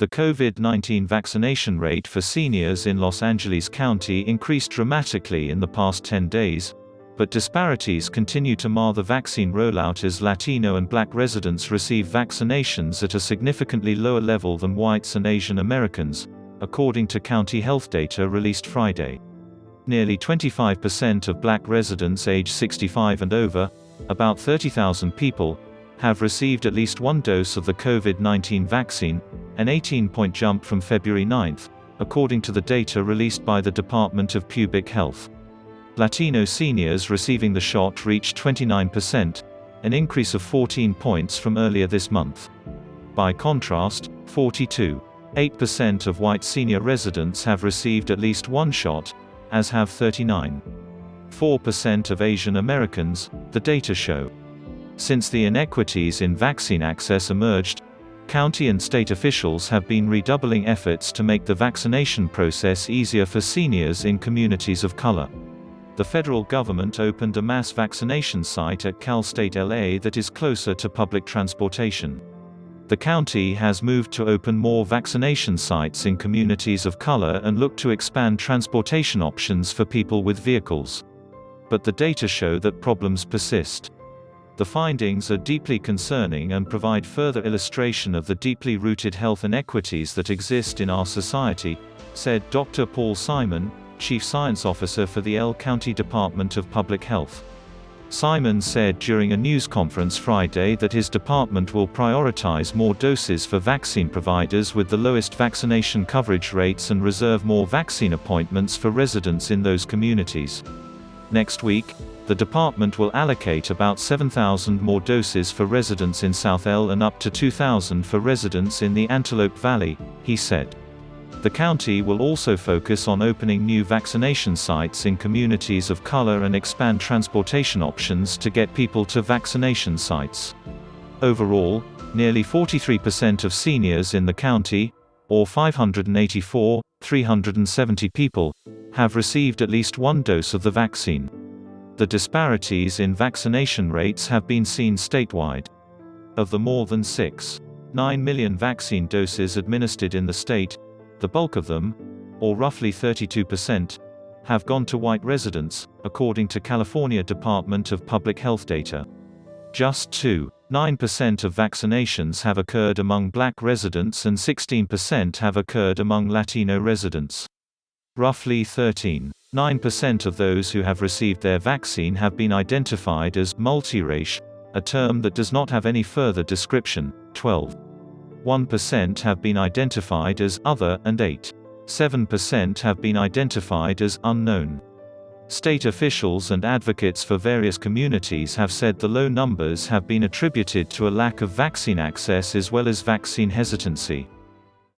The COVID-19 vaccination rate for seniors in Los Angeles County increased dramatically in the past 10 days, but disparities continue to mar the vaccine rollout as Latino and Black residents receive vaccinations at a significantly lower level than whites and Asian Americans, according to county health data released Friday. Nearly 25% of Black residents age 65 and over, about 30,000 people, have received at least one dose of the COVID-19 vaccine, an 18-point jump from February 9, according to the data released by the Department of Pubic Health. Latino seniors receiving the shot reached 29%, an increase of 14 points from earlier this month. By contrast, 42.8% of white senior residents have received at least one shot, as have 39.4% of Asian Americans, the data show. Since the inequities in vaccine access emerged, county and state officials have been redoubling efforts to make the vaccination process easier for seniors in communities of color. The federal government opened a mass vaccination site at Cal State LA that is closer to public transportation. The county has moved to open more vaccination sites in communities of color and look to expand transportation options for people with vehicles. But the data show that problems persist. The findings are deeply concerning and provide further illustration of the deeply rooted health inequities that exist in our society, said Dr. Paul Simon, Chief Science Officer for the L County Department of Public Health. Simon said during a news conference Friday that his department will prioritize more doses for vaccine providers with the lowest vaccination coverage rates and reserve more vaccine appointments for residents in those communities. Next week, the department will allocate about 7,000 more doses for residents in South L and up to 2,000 for residents in the Antelope Valley, he said. The county will also focus on opening new vaccination sites in communities of color and expand transportation options to get people to vaccination sites. Overall, nearly 43% of seniors in the county, or 584,370 people, have received at least one dose of the vaccine. The disparities in vaccination rates have been seen statewide. Of the more than 6.9 million vaccine doses administered in the state, the bulk of them, or roughly 32%, have gone to white residents, according to California Department of Public Health data. Just 2.9% of vaccinations have occurred among Black residents and 16% have occurred among Latino residents. Roughly 13.9% of those who have received their vaccine have been identified as multirace, a term that does not have any further description. 12.1% have been identified as other and 8.7% have been identified as unknown. State officials and advocates for various communities have said the low numbers have been attributed to a lack of vaccine access as well as vaccine hesitancy.